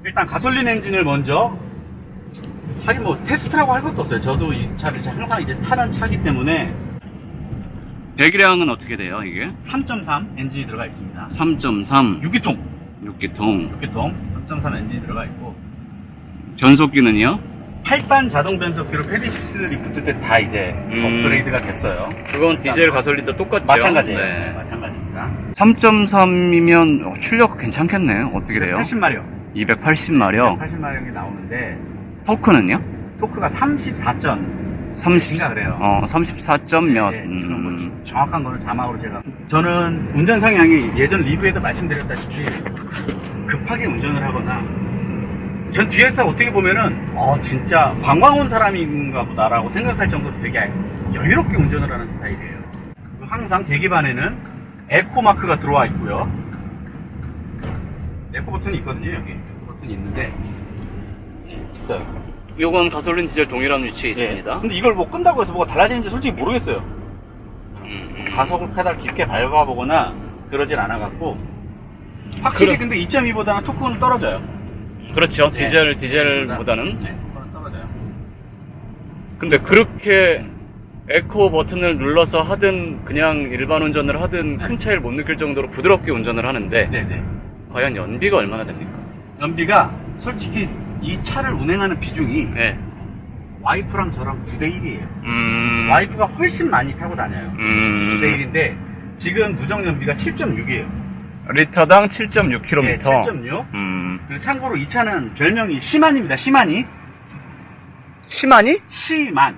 일단 가솔린 엔진을 먼저 하긴 뭐 테스트라고 할 것도 없어요. 저도 이 차를 항상 이제 타는 차기 때문에. 배기량은 어떻게 돼요, 이게? 3.3 엔진이 들어가 있습니다. 3.3 6기통 6기통 3.3 엔진이 들어가 있고, 변속기는요? 8단 자동 변속기로 페리스 리프트 때 다 이제 업그레이드가 됐어요. 그건 디젤 가솔린도 똑같죠? 마찬가지예요. 네. 마찬가지입니다. 3.3이면 출력 괜찮겠네요. 어떻게 돼요? 80마력 280마력. 80마력이 나오는데 토크는요? 토크가 34전 30, 그래요. 34점 몇. 네, 지금 뭐 정확한 거는 자막으로 제가. 저는 운전 성향이 예전 리뷰에도 말씀드렸다시피 급하게 운전을 하거나, 전 뒤에서 어떻게 보면은 진짜 관광 온 사람인가 보다라고 생각할 정도로 되게 여유롭게 운전을 하는 스타일이에요. 항상 계기판에는 에코 마크가 들어와 있고요. 에코 버튼이 있거든요. 여기 에코 버튼이 있는데 있어요. 요건 가솔린 디젤 동일한 위치에 있습니다. 예. 근데 이걸 뭐 끈다고 해서 뭐가 달라지는지 솔직히 모르겠어요. 가속을 페달 깊게 밟아보거나 그러진 않아갖고, 확실히 근데 2.2보다는 토크는 떨어져요. 그렇죠. 네. 디젤보다는. 네, 토크는 떨어져요. 근데 그렇게 에코 버튼을 눌러서 하든 그냥 일반 운전을 하든 큰 차이를 못 느낄 정도로 부드럽게 운전을 하는데, 네네. 과연 연비가 얼마나 됩니까? 연비가 솔직히 이 차를 운행하는 비중이 네. 와이프랑 저랑 9대1이에요. 와이프가 훨씬 많이 타고 다녀요. 9대1인데 지금 누적 연비가 7.6이에요. 리터당 7.6km. 네, 7.6. 그리고 참고로 이 차는 별명이 시만입니다. 시만이. 시만이? 시만.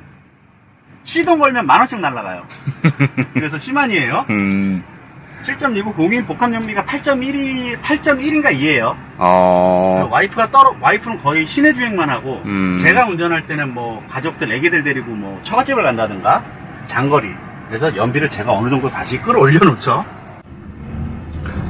시동 걸면 10,000원씩 날라가요. 그래서 시만이에요. 7.29 공인 복합 연비가 8.1인가 2예요. 와이프는 거의 시내 주행만 하고, 제가 운전할 때는 뭐 가족들, 애기들 데리고 뭐 처갓집을 간다든가 장거리. 그래서 연비를 제가 어느 정도 다시 끌어올려 놓죠.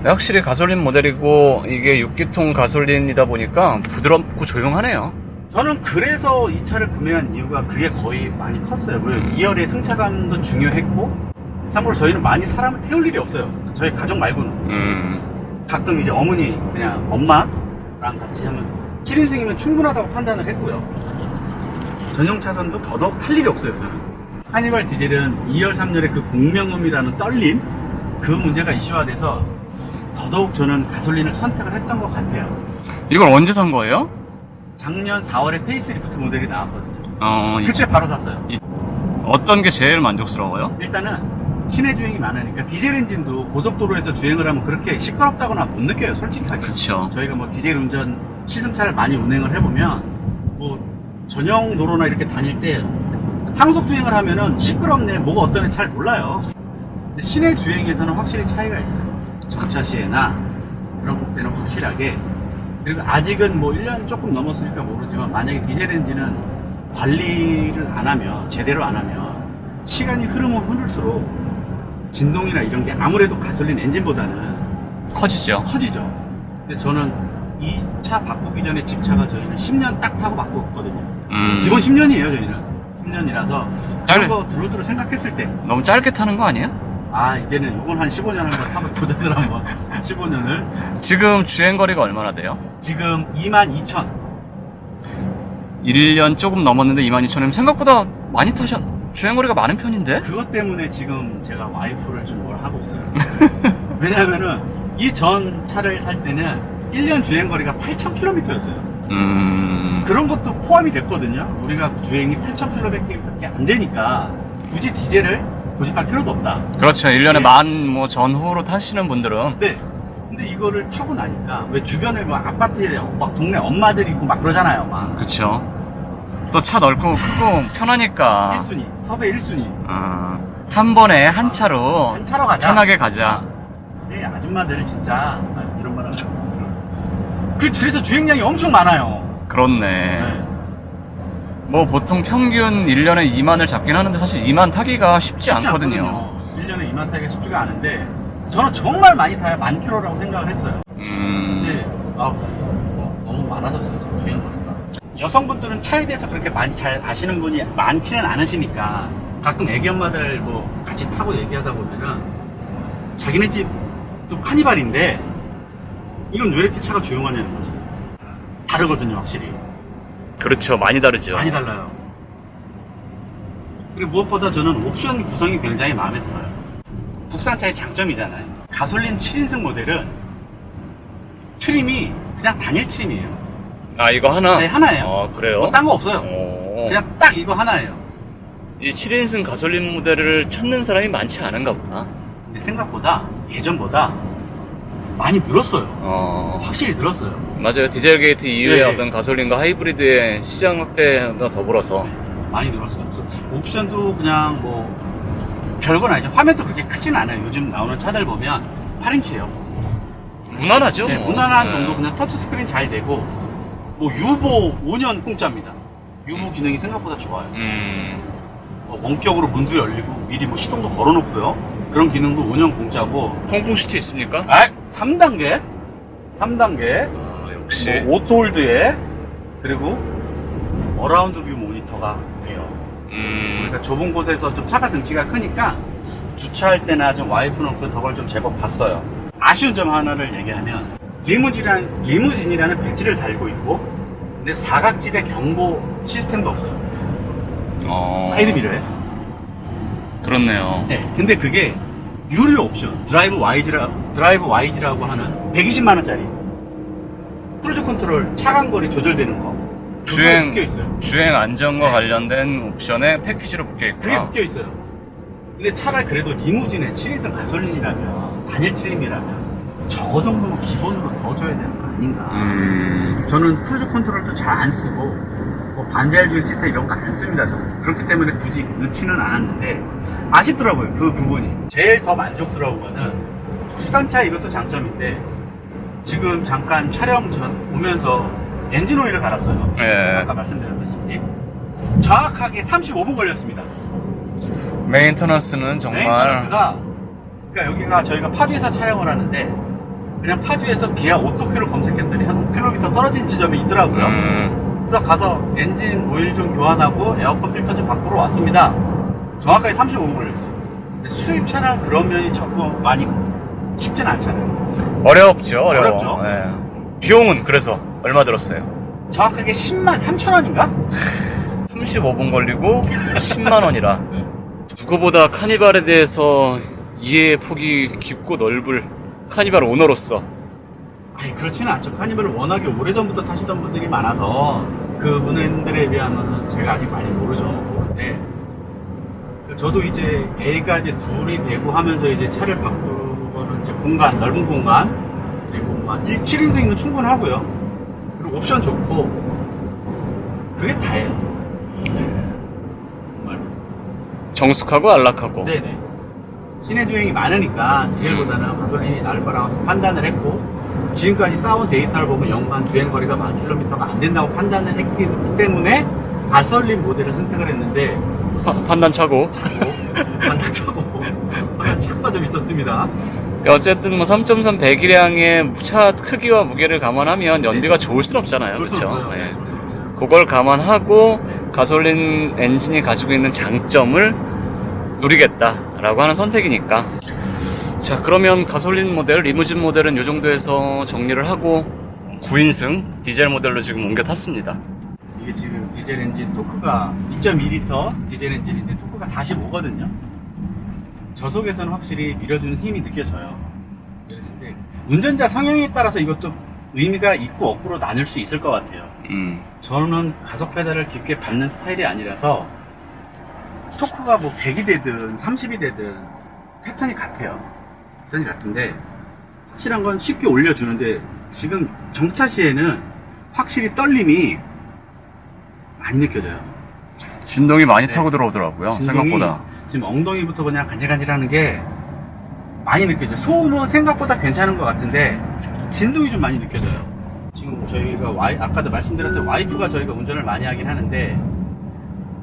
확실히 가솔린 모델이고 이게 6기통 가솔린이다 보니까 부드럽고 조용하네요. 저는 그래서 이 차를 구매한 이유가 그게 거의 많이 컸어요. 2열의 승차감도 중요했고, 참고로 저희는 많이 사람을 태울 일이 없어요. 저희 가족 말고는. 가끔 이제 어머니, 그냥 엄마랑 같이 하면 7인승이면 충분하다고 판단을 했고요. 전용 차선도 더더욱 탈 일이 없어요, 저는. 카니발 디젤은 2열, 3열의 그 공명음이라는 떨림, 그 문제가 이슈화돼서 더더욱 저는 가솔린을 선택을 했던 것 같아요. 이걸 언제 산 거예요? 작년 4월에 페이스리프트 모델이 나왔거든요. 그때 바로 샀어요. 어떤 게 제일 만족스러워요? 일단은 시내 주행이 많으니까 디젤 엔진도 고속도로에서 주행을 하면 그렇게 시끄럽다거나 못 느껴요, 솔직하게. 그쵸. 저희가 뭐 디젤 운전 시승차를 많이 운행을 해보면 뭐 전용 도로나 이렇게 다닐 때 항속 주행을 하면은 시끄럽네, 뭐가 어떠네 잘 몰라요. 근데 시내 주행에서는 확실히 차이가 있어요. 정차 시에나 그런 때는 확실하게. 그리고 아직은 뭐 1년 조금 넘었으니까 모르지만, 만약에 디젤 엔진은 관리를 안 하면, 제대로 안 하면 시간이 흐르면 흐를수록 진동이나 이런 게 아무래도 가솔린 엔진보다는 커지죠. 근데 저는 이 차 바꾸기 전에 집차가 저희는 10년 딱 타고 바꿨거든요. 기본 10년이에요, 저희는. 10년이라서 그런 거 두루두루 생각했을 때 너무 짧게 타는 거 아니에요? 이제는 이건 한 15년 한번 한번 도전을 한번 15년을. 지금 주행거리가 얼마나 돼요? 지금 22,000. 1년 조금 넘었는데 22,000이면 생각보다 많이 주행거리가 많은 편인데? 그것 때문에 지금 제가 와이프를 좀 뭘 하고 있어요. 왜냐면은 이 전 차를 살 때는 1년 주행거리가 8,000km였어요. 그런 것도 포함이 됐거든요. 우리가 주행이 8,000km밖에 안 되니까 굳이 디젤을 고집할 필요도 없다. 그렇죠. 1년에 네. 만 전후로 타시는 분들은. 네. 근데 이거를 타고 나니까 왜 주변에 막 아파트에 막 동네 엄마들 있고 막 그러잖아요. 막. 그쵸. 또 차 넓고 크고 편하니까. 1순위, 섭외 1순위. 한 번에 한 차로 한 차로 가자. 편하게 가자. 네, 아줌마들 진짜 이런 말 하죠. 그 줄에서 주행량이 엄청 많아요. 그렇네. 네. 뭐 보통 평균 1년에 2만을 잡긴 하는데 사실 2만 타기가 쉽지 않거든요. 1년에 2만 타기가 쉽지가 않은데 저는 정말 많이 타야 10,000km라고 생각을 했어요. 근데 너무 많아졌어요, 지금 주행거리가. 여성분들은 차에 대해서 그렇게 많이 잘 아시는 분이 많지는 않으시니까 가끔 애기 엄마들 뭐 같이 타고 얘기하다 보면은 자기네 집도 카니발인데 이건 왜 이렇게 차가 조용하냐는 거지. 다르거든요, 확실히. 그렇죠. 많이 다르죠. 많이 달라요. 그리고 무엇보다 저는 옵션 구성이 굉장히 마음에 들어요. 국산차의 장점이잖아요. 가솔린 7인승 모델은 트림이 그냥 단일 트림이에요. 아, 이거 하나? 네, 하나예요. 그래요? 딴 거 없어요. 어. 그냥 딱 이거 하나예요. 이 7인승 가솔린 모델을 찾는 사람이 많지 않은가 보다. 근데 생각보다 예전보다 많이 늘었어요. 확실히 늘었어요. 맞아요. 디젤 게이트 이후에 네. 어떤 가솔린과 하이브리드의 시장 확대와 더불어서. 많이 늘었어요. 그래서 옵션도 그냥 뭐 별건 아니죠. 화면도 그렇게 크진 않아요. 요즘 나오는 차들 보면 8인치예요. 무난하죠? 네, 뭐. 무난한 네. 정도 그냥 터치스크린 잘 되고 뭐 유보 5년 공짜입니다. 유보 기능이 생각보다 좋아요. 뭐 원격으로 문도 열리고 미리 뭐 시동도 걸어놓고요. 그런 기능도 5년 공짜고. 통풍 시트 있습니까? 3단계 3단계 역시. 뭐 오토홀드에 그리고 어라운드 뷰 모니터가 돼요. 그러니까 좁은 곳에서 좀 차가 등치가 크니까 주차할 때나 좀 와이프는 그 덕을 좀 제법 봤어요. 아쉬운 점 하나를 얘기하면 리무진이라는 배지를 달고 있고 근데 사각지대 경보 시스템도 없어요. 사이드 미러에. 그렇네요. 네, 근데 그게 유료 옵션 드라이브 YG라고 하는 120만원짜리 크루즈 컨트롤 차간거리 조절되는 거 그거에 묶여 있어요. 주행 안전과 네. 관련된 옵션에 패키지로 붙여 그게 있구나. 묶여 있어요. 근데 차라리 그래도 리무진에 7인승 가솔린이라면 단일 트림이라면 저거 정도는 기본으로 넣어줘야 되는 거 아닌가. 저는 크루즈 컨트롤도 잘 안 쓰고 뭐 반자율 주행 시스템 이런 거 안 씁니다. 저는. 그렇기 때문에 굳이 넣지는 않았는데 아쉽더라고요. 그 부분이. 제일 더 만족스러운 거는 국산차 이것도 장점인데 지금 잠깐 촬영 전 오면서 엔진 오일을 갈았어요. 예. 아까 말씀드렸다시피 정확하게 35분 걸렸습니다. 메인터넌스는 정말 메인터넌스가 그러니까 여기가 저희가 파주에서 촬영을 하는데 그냥 파주에서 기아 오토큐를 검색했더니 한 5km 떨어진 지점이 있더라고요. 그래서 가서 엔진 오일 좀 교환하고 에어컨 필터 좀 바꾸러 왔습니다. 정확하게 35분 걸렸어요. 근데 수입차랑 그런 면이 조금 많이 쉽진 않잖아요. 어렵죠. 어렵죠. 예. 비용은 그래서 얼마 들었어요? 정확하게 10만 3천 원인가? 35분 걸리고 10만 원이라. 누구보다 카니발에 대해서 이해의 폭이 깊고 넓을 카니발 오너로서 아니 그렇지는 않죠. 카니발을 워낙에 오래전부터 타시던 분들이 많아서 그분들에 비하면 제가 아직 많이 모르는데 저도 이제 애가 이제 둘이 되고 하면서 이제 차를 바꾸고는 이제 공간, 넓은 공간 그리고 막 7인승이면 충분하고요. 그리고 옵션 좋고 그게 다예요. 정말. 정숙하고 안락하고. 네네. 시내 주행이 많으니까 디젤보다는 가솔린이 나을 거라고 판단을 했고 지금까지 쌓아온 데이터를 보면 연간 주행거리가 10,000km가 안 된다고 판단을 했기 때문에 가솔린 모델을 선택을 했는데 판단 차고. 판단 차고가 좀 있었습니다. 어쨌든 뭐 3.3 배기량의 차 크기와 무게를 감안하면 연비가 좋을 순 없잖아요. 좋을 수 그렇죠? 없어요. 예. 좋을 수 없어요. 그걸 감안하고 가솔린 엔진이 가지고 있는 장점을 누리겠다라고 하는 선택이니까. 자, 그러면 가솔린 모델, 리무진 모델은 이 정도에서 정리를 하고 9인승 디젤 모델로 지금 옮겨 탔습니다. 이게 지금 디젤 엔진 토크가 2.2L 디젤 엔진인데 토크가 45거든요. 저속에서는 확실히 밀어주는 힘이 느껴져요. 그런데 운전자 성향에 따라서 이것도 의미가 있고 없고로 나눌 수 있을 것 같아요. 저는 가속 페달을 깊게 밟는 스타일이 아니라서 토크가 뭐 100이 되든 30이 되든 패턴이 같아요. 패턴이 같은데 확실한 건 쉽게 올려주는데 지금 정차 시에는 확실히 떨림이 많이 느껴져요. 진동이 많이 네. 타고 들어오더라고요. 진동이 생각보다. 지금 엉덩이부터 그냥 간질간질하는 게 많이 느껴져요. 소음은 생각보다 괜찮은 것 같은데 진동이 좀 많이 느껴져요. 지금 저희가 아까도 말씀드렸던 와이프가 저희가 운전을 많이 하긴 하는데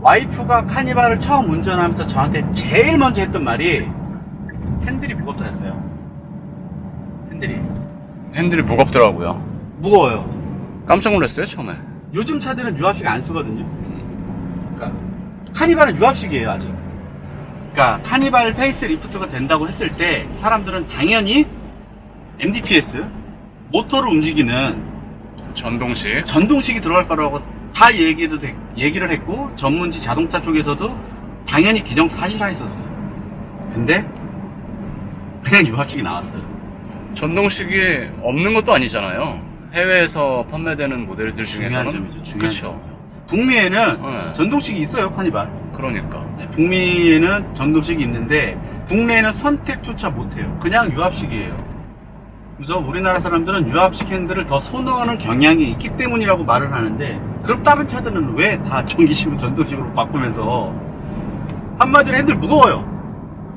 와이프가 카니발을 처음 운전하면서 저한테 제일 먼저 했던 말이 핸들이 무겁다 했어요. 핸들이 무겁더라고요. 무거워요. 깜짝 놀랐어요, 처음에. 요즘 차들은 유압식 안 쓰거든요. 그러니까 카니발은 유압식이에요 아직. 그러니까 카니발 페이스리프트가 된다고 했을 때 사람들은 당연히 MDPS 모터를 움직이는 전동식. 전동식이 들어갈 거라고 다 얘기를 했고, 전문지 자동차 쪽에서도 당연히 기정사실화했었어요. 근데 그냥 유압식이 나왔어요. 전동식이 없는 것도 아니잖아요. 해외에서 판매되는 모델들 중요한 중에서는. 점이죠. 중요한 그렇죠. 점이죠. 북미에는 네. 전동식이 있어요, 카니발. 그러니까. 북미에는 전동식이 있는데 국내에는 선택조차 못해요. 그냥 유압식이에요. 그래서 우리나라 사람들은 유압식 핸들을 더 선호하는 경향이 있기 때문이라고 말을 하는데, 그럼 다른 차들은 왜 다 전기식으로 전동식으로 바꾸면서, 한마디로 핸들 무거워요.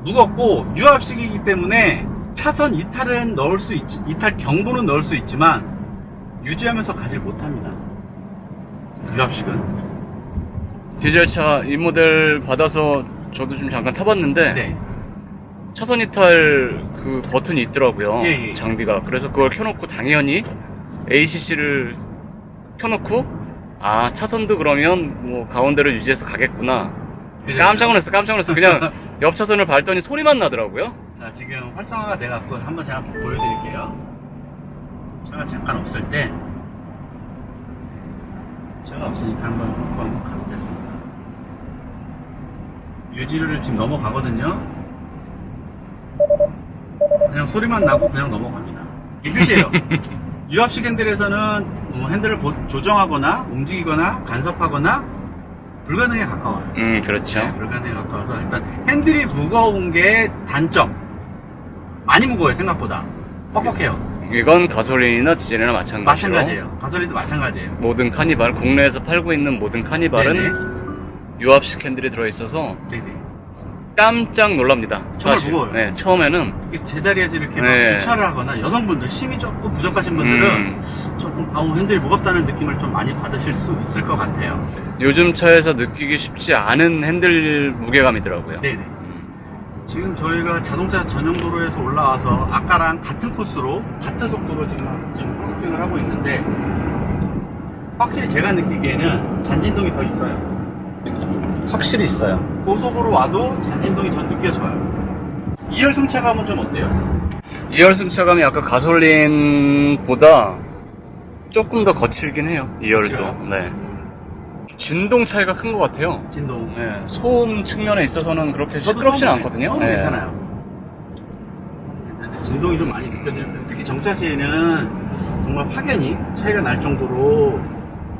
무겁고 유압식이기 때문에 차선 이탈은 넣을 수 있지, 이탈 경보는 넣을 수 있지만 유지하면서 가지를 못합니다. 유압식은. 디젤차 이 모델 받아서 저도 좀 잠깐 타봤는데 네. 차선 이탈 그 버튼이 있더라고요. 예, 예. 장비가. 그래서 그걸 켜놓고 당연히 ACC를 켜놓고 아 차선도 그러면 뭐 가운데로 유지해서 가겠구나. 깜짝 놀랐어. 그냥 옆 차선을 밟더니 소리만 나더라고요. 자, 지금 활성화가 돼갖고 한번 제가 보여드릴게요. 차가 잠깐 없을 때, 차가 없으니까 한번 가보겠습니다. 유지를 지금 넘어가거든요. 그냥 소리만 나고 그냥 넘어갑니다. 이 끝이에요. 유압식 핸들에서는 핸들을 조정하거나 움직이거나 간섭하거나 불가능에 가까워요. 그렇죠. 네, 불가능에 가까워서 일단 핸들이 무거운 게 단점. 많이 무거워요, 생각보다. 뻑뻑해요. 이건 가솔린이나 디젤이나 마찬가지로 마찬가지예요. 가솔린도 마찬가지예요. 모든 카니발, 국내에서 팔고 있는 모든 카니발은 네네. 유압식 핸들이 들어있어서 네네. 깜짝 놀랍니다. 정말 사실. 무거워요. 네, 처음에는 이게 제자리에서 이렇게 막 네. 주차를 하거나 여성분들, 힘이 조금 부족하신 분들은 조금 핸들이 무겁다는 느낌을 좀 많이 받으실 수 있을 것 같아요. 요즘 차에서 느끼기 쉽지 않은 핸들 무게감이더라고요. 네네. 지금 저희가 자동차 전용 도로에서 올라와서 아까랑 같은 코스로 같은 속도로 지금 항속주행을 하고 있는데, 확실히 제가 느끼기에는 잔진동이 더 있어요. 확실히 있어요. 고속으로 와도 잔진동이 전 느껴져요. 좋아요. 2열 승차감은 좀 어때요? 2열 승차감이 아까 가솔린보다 조금 더 거칠긴 해요. 2열도. 거칠어요? 네. 진동 차이가 큰 것 같아요. 진동. 네. 소음 측면에 있어서는 그렇게 저도 시끄럽진 소음은- 않거든요. 소음은 네. 괜찮아요. 진동이 좀 많이 느껴져요. 특히 정차 시에는 정말 확연히 차이가 날 정도로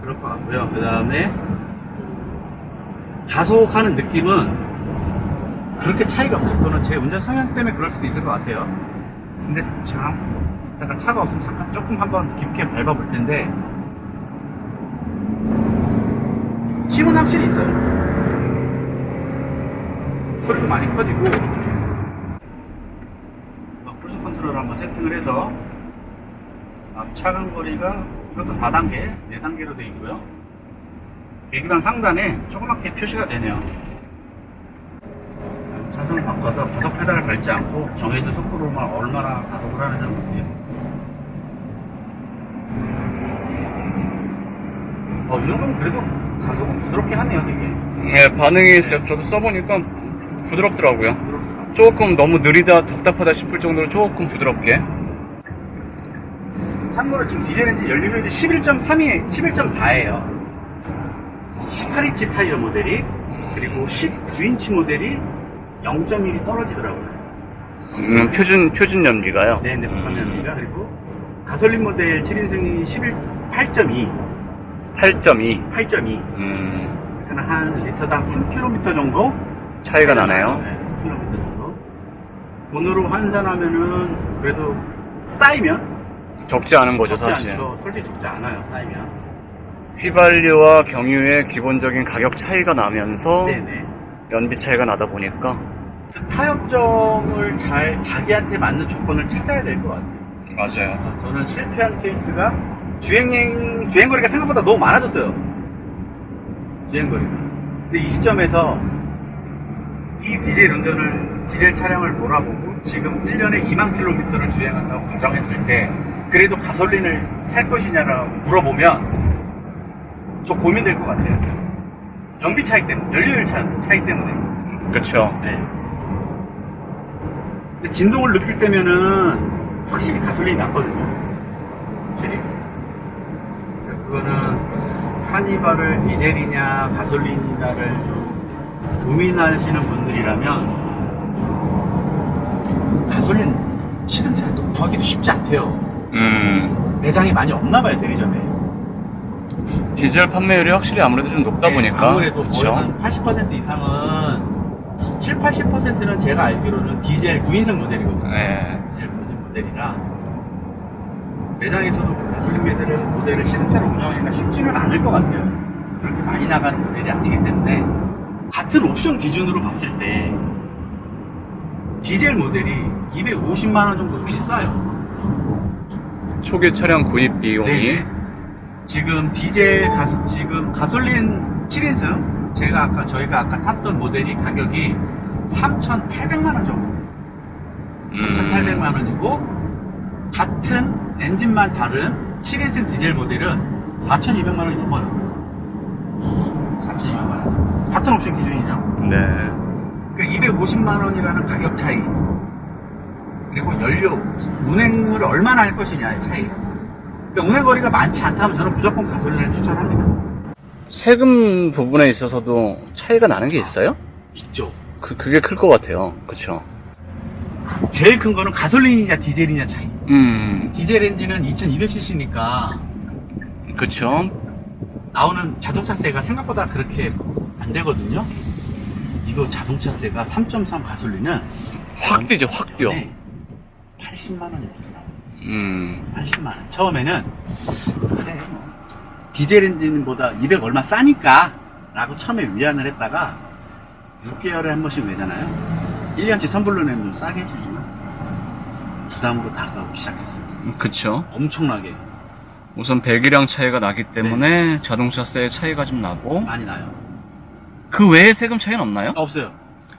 그럴 것 같고요. 그 다음에 가속하는 느낌은 그렇게 차이가 없어요. 그거는 제 운전 성향 때문에 그럴 수도 있을 것 같아요. 근데 잠깐 차가 없으면 잠깐 조금 한번 깊게 밟아볼 텐데, 힘은 확실히 있어요. 소리도 많이 커지고. 크루즈 컨트롤을 한번 세팅을 해서 앞 차간 거리가 이것도 4단계, 4단계로 되어 있고요. 계기판 상단에 조그맣게 표시가 되네요. 차선을 바꿔서 가속 페달을 밟지 않고 정해진 속도로만 얼마나 가속을 하는지 한번 볼게요. 이 정도면 그래도 가속은 부드럽게 하네요, 되게. 네, 반응이 저도 써보니까 부드럽더라고요. 조금 너무 느리다, 답답하다 싶을 정도로 조금 부드럽게. 참고로 지금 디젤 엔진 연료 효율이 11.4예요. 18인치 타이어 모델이, 그리고 19인치 모델이 0.1이 떨어지더라고요. 표준 연비가요. 네네, 복합 연비가. 그리고 가솔린 모델 7인승이 8.2. 8.2. 그러니까 한 리터당 3km 정도 차이가 나네요. 네, 3km 정도. 돈으로 환산하면은 그래도 쌓이면 적지 않은 거죠, 적지 사실. 않죠. 솔직히 적지 않아요, 쌓이면. 휘발유와 경유의 기본적인 가격 차이가 나면서 네네. 연비 차이가 나다 보니까 그 타협점을 잘 자기한테 맞는 조건을 찾아야 될 것 같아요. 맞아요. 저는 실패한 케이스가 주행거리가 생각보다 너무 많아졌어요. 주행거리가. 근데 이 시점에서 이 디젤 차량을 몰아보고 지금 1년에 2만 킬로미터를 주행한다고 가정했을 때 그래도 가솔린을 살 것이냐라고 물어보면 저 고민될 것 같아요. 연비 차이 때문에, 연료율 차이 때문에. 그렇죠. 네. 근데 진동을 느낄 때면은 확실히 가솔린이 낫거든요. 확실히. 그거는 카니발을 디젤이냐 가솔린이냐를 좀 고민하시는 분들이라면 가솔린 시승차를 또 구하기도 쉽지 않대요. 매장이 많이 없나 봐요, 대리점에. 디젤 판매율이 확실히 아무래도 좀 높다 네, 보니까. 아무래도 거의 그쵸? 한 80% 이상은 7, 80%는 제가 알기로는 디젤 9인승 모델이거든요. 네. 디젤 9인승 모델이라 매장에서도 그 가솔린 모델을 시승차로 운영하기가 쉽지는 않을 것 같아요. 그렇게 많이 나가는 모델이 아니기 때문에 같은 옵션 기준으로 봤을 때 디젤 모델이 250만 원 정도 비싸요. 초기 차량 구입 비용이. 네. 지금 지금 가솔린 7인승 저희가 아까 탔던 모델이 가격이 3,800만 원 정도. 3,800만 원이고 같은 엔진만 다른 7인승 디젤 모델은 4,200만 원이 넘어요. 4,200만 원. 같은 옵션 기준이죠. 네. 그 250만 원이라는 가격 차이. 그리고 연료, 운행을 얼마나 할 것이냐의 차이. 그러니까 운행 거리가 많지 않다면 저는 무조건 가솔린을 추천합니다. 세금 부분에 있어서도 차이가 나는 게 있어요? 있죠. 그게 클 것 같아요. 그쵸? 제일 큰 거는 가솔린이냐 디젤이냐 차이. 음, 디젤 엔진은 2200cc니까 그쵸? 나오는 자동차세가 생각보다 그렇게 안 되거든요. 이거 자동차세가 3.3 가솔린은 확 뛰죠, 확 뛰어. 80만 원이 넘게 나와요. 80만 원. 처음에는 그래 뭐 디젤 엔진보다 200 얼마 싸니까 라고 처음에 위안을 했다가 6개월에 한 번씩 내잖아요. 1년치 선불로 내면 좀 싸게 해주지만 부담으로 다가오기 시작했어요. 그쵸? 엄청나게 우선 배기량 차이가 나기 때문에 자동차세 차이가 좀 나고, 많이 나요. 그 외에 세금 차이는 없나요? 없어요.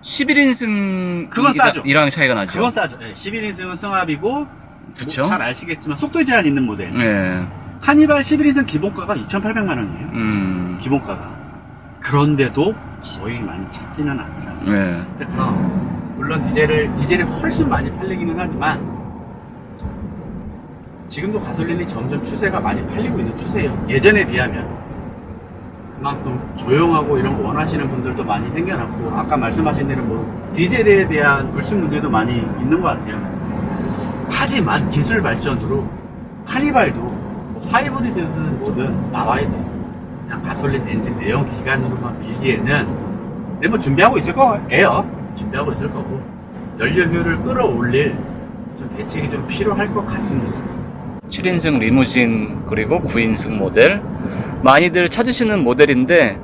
11인승 그건 싸죠. 이랑 차이가 나죠. 그건 싸죠. 네, 11인승은 승합이고 그쵸? 뭐잘 아시겠지만 속도 제한 있는 모델. 네. 카니발 11인승 기본가가 2,800만 원이에요. 기본가가. 그런데도 거의 많이 찾지는 않더라고요. 네. 근데 물론 디젤이 훨씬 많이 팔리기는 하지만 지금도 가솔린이 점점 추세가 많이 팔리고 있는 추세예요. 예전에 비하면. 그만큼 조용하고 이런 거 원하시는 분들도 많이 생겨났고, 아까 말씀하신 대로 뭐 디젤에 대한 불신 문제도 많이 있는 것 같아요. 하지만 기술 발전으로 카니발도 뭐 하이브리드든 뭐든 나와야 돼요. 그냥 가솔린 엔진 내연 기관으로만 밀기에는 뭐 준비하고 있을 거예요. 준비하고 있을 거고 연료 효율을 끌어올릴 좀 대책이 좀 필요할 것 같습니다. 7인승 리무진 그리고 9인승 모델 많이들 찾으시는 모델인데,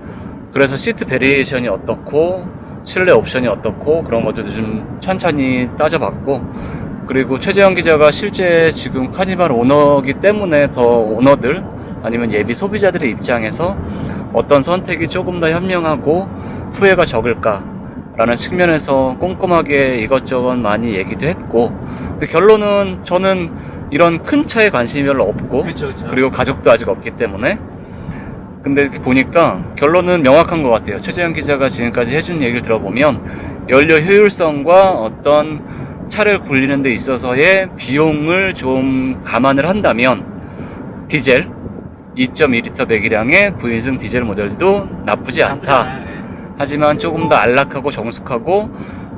그래서 시트 베리에이션이 어떻고 실내 옵션이 어떻고 그런 것들도 좀 천천히 따져봤고, 그리고 최재형 기자가 실제 지금 카니발 오너기 때문에 더 오너들 아니면 예비 소비자들의 입장에서 어떤 선택이 조금 더 현명하고 후회가 적을까 라는 측면에서 꼼꼼하게 이것저것 많이 얘기도 했고, 근데 결론은 저는 이런 큰 차에 관심이 별로 없고, 그쵸. 그리고 가족도 아직 없기 때문에. 근데 보니까 결론은 명확한 것 같아요. 최재형 기자가 지금까지 해준 얘기를 들어보면 연료 효율성과 어떤 차를 굴리는 데 있어서의 비용을 좀 감안을 한다면 디젤 2.2L 배기량의 9인승 디젤 모델도 나쁘지 않다. 하지만 조금 더 안락하고 정숙하고,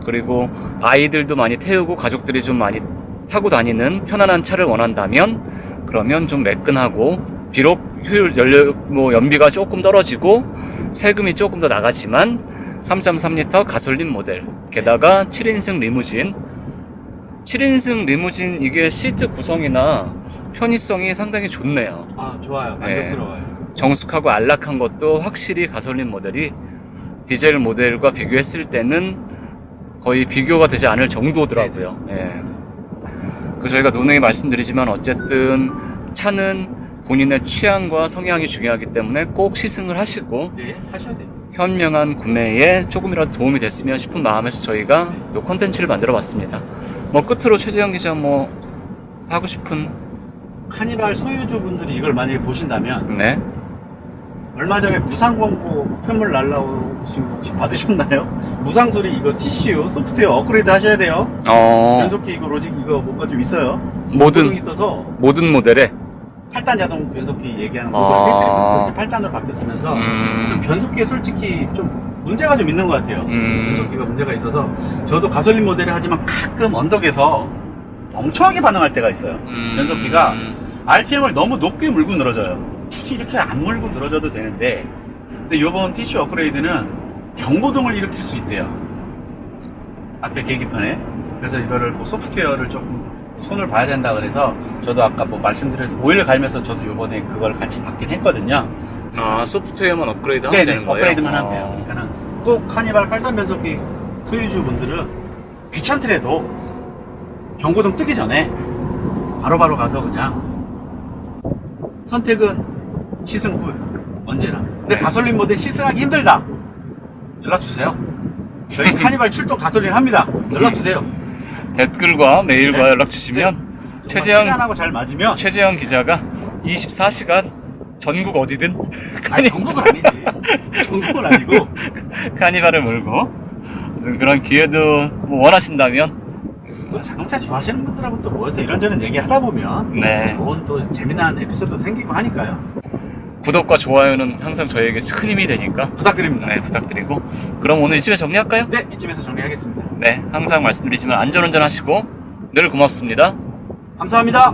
그리고 아이들도 많이 태우고 가족들이 좀 많이 타고 다니는 편안한 차를 원한다면 그러면 좀 매끈하고, 비록 효율 연료 연비가 조금 떨어지고 세금이 조금 더 나가지만 3.3L 가솔린 모델, 게다가 7인승 리무진 7인승 리무진 이게 시트 구성이나 편의성이 상당히 좋네요. 아, 좋아요. 만족스러워요. 정숙하고 안락한 것도 확실히 가솔린 모델이 디젤 모델과 비교했을 때는 거의 비교가 되지 않을 정도더라고요. 예. 그 저희가 누누이 말씀드리지만 어쨌든 차는 본인의 취향과 성향이 중요하기 때문에 꼭 시승을 하시고 네, 하셔야 돼요. 현명한 구매에 조금이라도 도움이 됐으면 싶은 마음에서 저희가 이 콘텐츠를 만들어 봤습니다. 뭐 끝으로 최재형 기자 뭐 하고 싶은. 카니발 소유주분들이 이걸 만약에 보신다면 네. 얼마 전에 무상 광고 편물 날라오신 거 혹시 받으셨나요? 무상 소리 이거 TCU 소프트웨어 업그레이드 하셔야 돼요. 연속기 이거 로직 이거 뭔가 좀 있어요. 모든 떠서 모델에. 8단 자동 변속기 얘기하는 아. 거 8단으로 바뀌었으면서 좀 변속기에 솔직히 좀 문제가 좀 있는 것 같아요. 변속기가 문제가 있어서 저도 가솔린 모델을 하지만 가끔 언덕에서 멍청하게 반응할 때가 있어요. 변속기가 RPM을 너무 높게 물고 늘어져요. 굳이 이렇게 안 물고 늘어져도 되는데, 근데 이번 TCU 업그레이드는 경보등을 일으킬 수 있대요. 앞에 계기판에. 그래서 이거를 뭐 소프트웨어를 조금 손을 봐야 된다 그래서 저도 아까 뭐 말씀드려서 오일 갈면서 저도 요번에 그걸 같이 받긴 했거든요. 아, 소프트웨어만 업그레이드 하면 네네, 되는 거예요? 업그레이드만 하면 돼요. 그러니까는 꼭 카니발 8단 변속기 소유주분들은 귀찮더라도 경고등 뜨기 전에 바로바로 가서 그냥 선택은 시승 후 언제나. 근데 네. 가솔린 모델 시승하기 힘들다. 연락주세요. 저희 카니발 출동 가솔린 합니다. 연락주세요. 댓글과 메일과 네. 연락 주시면 시간하고 잘 맞으면 최재형 기자가 24시간 전국 어디든 아니 전국은 아니지. 전국은 아니고 카니발을 몰고 무슨 그런 기회도 뭐 원하신다면 또 자동차 좋아하시는 분들하고 또 모여서 이런저런 얘기 하다 보면 네. 좋은 또 재미난 에피소드 생기고 하니까요. 구독과 좋아요는 항상 저희에게 큰 힘이 되니까 부탁드립니다. 네, 부탁드리고 그럼 오늘 이쯤에 정리할까요? 네, 이쯤에서 정리하겠습니다. 네, 항상 말씀드리지만 안전운전 하시고 늘 고맙습니다. 감사합니다.